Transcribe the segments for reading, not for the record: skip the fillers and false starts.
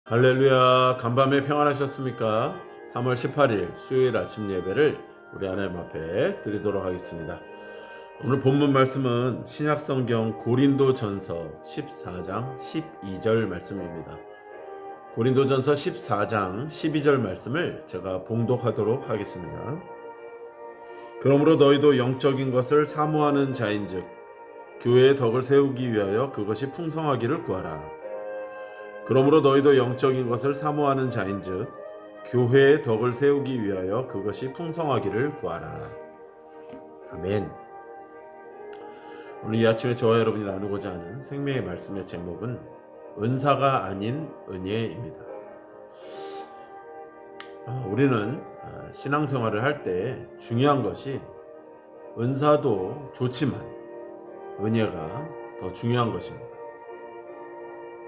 할렐루야, 간밤에 평안하셨습니까? 3월 18일 수요일 아침 예배를 우리 하나님 앞에 드리도록 하겠습니다. 오늘 본문 말씀은 신약성경 고린도전서 14장 12절 말씀입니다. 고린도전서 14장 12절 말씀을 제가 봉독하도록 하겠습니다. 그러므로 너희도 영적인 것을 사모하는 자인즉 교회의 덕을 세우기 위하여 그것이 풍성하기를 구하라. 그러므로 너희도 영적인 것을 사모하는 자인즉 교회의 덕을 세우기 위하여 그것이 풍성하기를 구하라. 아멘. 오늘 이 아침에 저와 여러분이 나누고자 하는 생명의 말씀의 제목은 은사가 아닌 은혜입니다. 우리는 신앙생활을 할 때 중요한 것이 은사도 좋지만 은혜가 더 중요한 것입니다.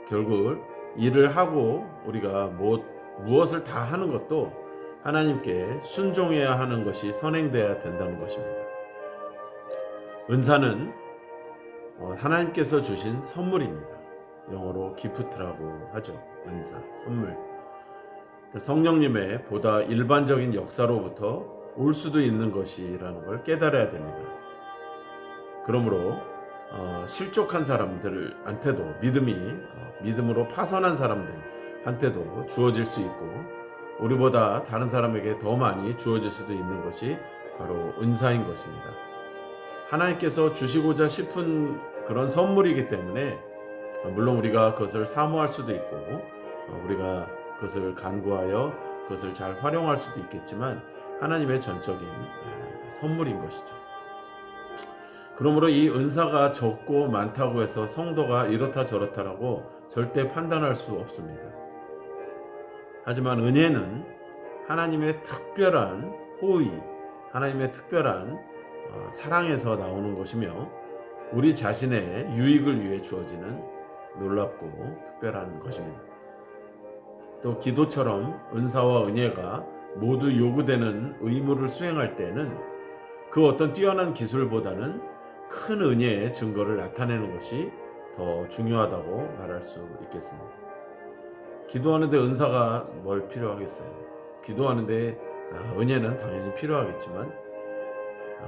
결국 일을 하고 우리가 무엇을 다 하는 것도 하나님께 순종해야 하는 것이 선행되어야 된다는 것입니다. 은사는 하나님께서 주신 선물입니다. 영어로 기프트라고 하죠. 은사, 선물. 성령님의 보다 일반적인 역사로부터 올 수도 있는 것이라는 걸 깨달아야 됩니다. 그러므로 실족한 사람들한테도 믿음으로 파선한 사람들한테도 주어질 수 있고 우리보다 다른 사람에게 더 많이 주어질 수도 있는 것이 바로 은사인 것입니다. 하나님께서 주시고자 싶은 그런 선물이기 때문에 물론 우리가 그것을 사모할 수도 있고 우리가 그것을 간구하여 그것을 잘 활용할 수도 있겠지만 하나님의 전적인 선물인 것이죠. 그러므로 이 은사가 적고 많다고 해서 성도가 이렇다 저렇다라고 절대 판단할 수 없습니다. 하지만 은혜는 하나님의 특별한 호의, 하나님의 특별한 사랑에서 나오는 것이며 우리 자신의 유익을 위해 주어지는 놀랍고 특별한 것입니다. 또 기도처럼 은사와 은혜가 모두 요구되는 의무를 수행할 때는 그 어떤 뛰어난 기술보다는 큰 은혜의 증거를 나타내는 것이 더 중요하다고 말할 수 있겠습니다. 기도하는데 은사가 뭘 필요하겠어요? 기도하는데 은혜는 당연히 필요하겠지만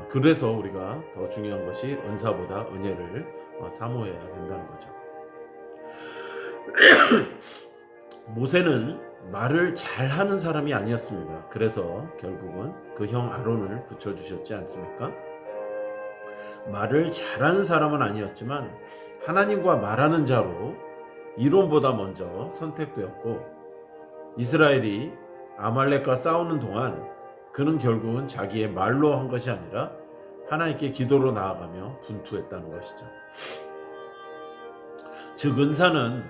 그래서 우리가 더 중요한 것이 은사보다 은혜를 사모해야 된다는 거죠. 모세는 말을 잘하는 사람이 아니었습니다. 그래서 결국은 그 형 아론을 붙여주셨지 않습니까? 말을 잘하는 사람은 아니었지만 하나님과 말하는 자로 이론보다 먼저 선택되었고 이스라엘이 아말렉과 싸우는 동안 그는 결국은 자기의 말로 한 것이 아니라 하나님께 기도로 나아가며 분투했다는 것이죠. 즉 은사는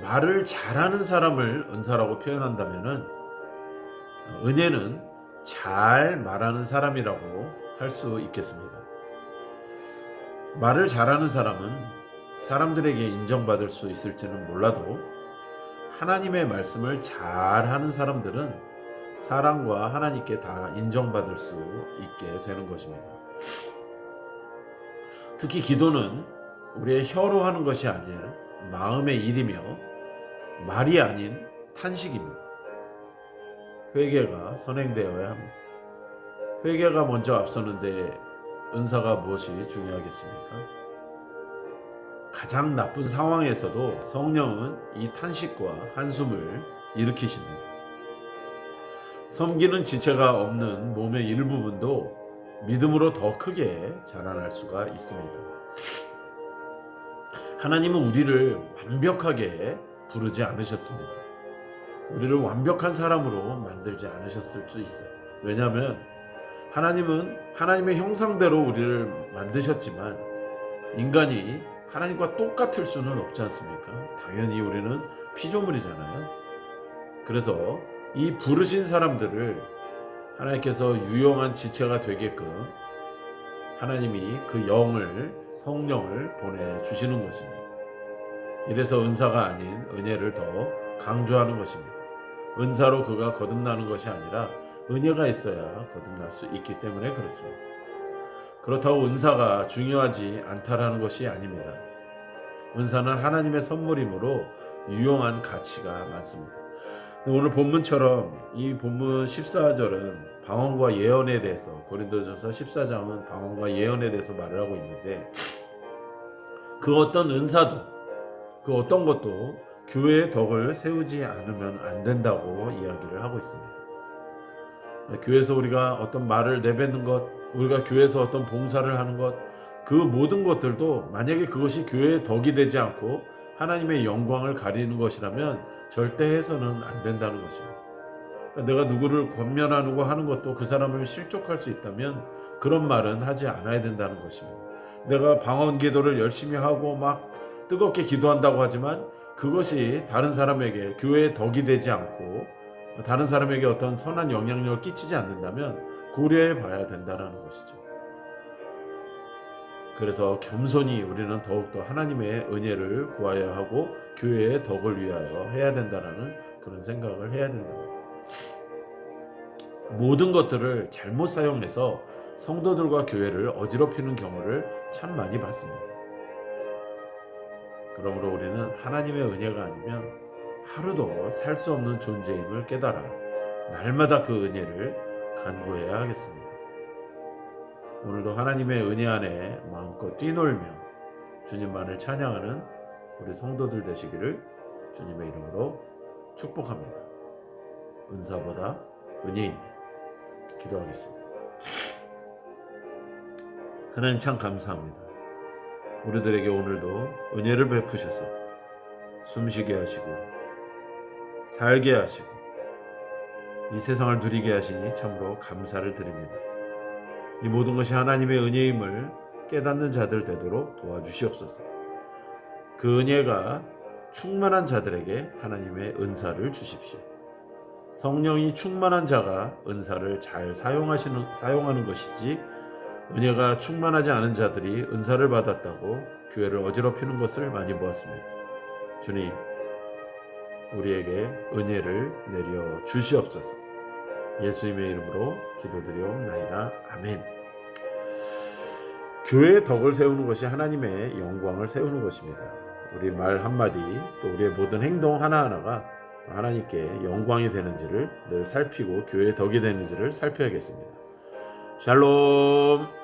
말을 잘하는 사람을 은사라고 표현한다면 은혜는 잘 말하는 사람이라고 할 수 있겠습니다. 말을 잘하는 사람은 사람들에게 인정받을 수 있을지는 몰라도 하나님의 말씀을 잘하는 사람들은 사람과 하나님께 다 인정받을 수 있게 되는 것입니다. 특히 기도는 우리의 혀로 하는 것이 아니라 마음의 일이며 말이 아닌 탄식입니다. 회개가 선행되어야 합니다. 회개가 먼저 앞서는데 은사가 무엇이 중요하겠습니까? 가장 나쁜 상황에서도 성령은 이 탄식과 한숨을 일으키십니다. 섬기는 지체가 없는 몸의 일부분도 믿음으로 더 크게 자라날 수가 있습니다. 하나님은 우리를 완벽하게 부르지 않으셨습니다. 우리를 완벽한 사람으로 만들지 않으셨을 수 있어요. 왜냐하면 하나님은 하나님의 형상대로 우리를 만드셨지만 인간이 하나님과 똑같을 수는 없지 않습니까? 당연히 우리는 피조물이잖아요. 그래서 이 부르신 사람들을 하나님께서 유용한 지체가 되게끔 하나님이 그 영을, 성령을 보내주시는 것입니다. 이래서 은사가 아닌 은혜를 더 강조하는 것입니다. 은사로 그가 거듭나는 것이 아니라 은혜가 있어야 거듭날 수 있기 때문에 그렇습니다. 그렇다고 은사가 중요하지 않다라는 것이 아닙니다. 은사는 하나님의 선물이므로 유용한 가치가 많습니다. 오늘 본문처럼 이 본문 14절은 방언과 예언에 대해서, 고린도전서 14장은 방언과 예언에 대해서 말을 하고 있는데, 그 어떤 은사도, 그 어떤 것도 교회의 덕을 세우지 않으면 안 된다고 이야기를 하고 있습니다. 교회에서 우리가 어떤 말을 내뱉는 것, 우리가 교회에서 어떤 봉사를 하는 것, 그 모든 것들도 만약에 그것이 교회의 덕이 되지 않고 하나님의 영광을 가리는 것이라면 절대 해서는 안 된다는 것입니다. 그러니까 내가 누구를 권면하고 하는 것도 그 사람을 실족할 수 있다면 그런 말은 하지 않아야 된다는 것입니다. 내가 방언 기도를 열심히 하고 막 뜨겁게 기도한다고 하지만 그것이 다른 사람에게 교회의 덕이 되지 않고 다른 사람에게 어떤 선한 영향력을 끼치지 않는다면 고려해 봐야 된다는 것이죠. 그래서 겸손히 우리는 더욱더 하나님의 은혜를 구하여야 하고 교회의 덕을 위하여 해야 된다는 그런 생각을 해야 된다. 모든 것들을 잘못 사용해서 성도들과 교회를 어지럽히는 경우를 참 많이 봤습니다. 그러므로 우리는 하나님의 은혜가 아니면 하루도 살 수 없는 존재임을 깨달아 날마다 그 은혜를 간구해야 하겠습니다. 오늘도 하나님의 은혜 안에 마음껏 뛰놀며 주님만을 찬양하는 우리 성도들 되시기를 주님의 이름으로 축복합니다. 은사보다 은혜이니 기도하겠습니다. 하나님 참 감사합니다. 우리들에게 오늘도 은혜를 베푸셔서 숨쉬게 하시고 살게 하시고 이 세상을 누리게 하시니 참으로 감사를 드립니다. 이 모든 것이 하나님의 은혜임을 깨닫는 자들 되도록 도와주시옵소서. 그 은혜가 충만한 자들에게 하나님의 은사를 주십시오. 성령이 충만한 자가 은사를 잘 사용하는 것이지, 은혜가 충만하지 않은 자들이 은사를 받았다고 교회를 어지럽히는 것을 많이 보았습니다. 주님, 우리에게 은혜를 내려 주시옵소서. 예수님의 이름으로 기도드리옵나이다. 아멘. 교회의 덕을 세우는 것이 하나님의 영광을 세우는 것입니다. 우리 말 한마디, 또 우리의 모든 행동 하나하나가 하나님께 영광이 되는지를 늘 살피고 교회의 덕이 되는지를 살펴야겠습니다. 샬롬.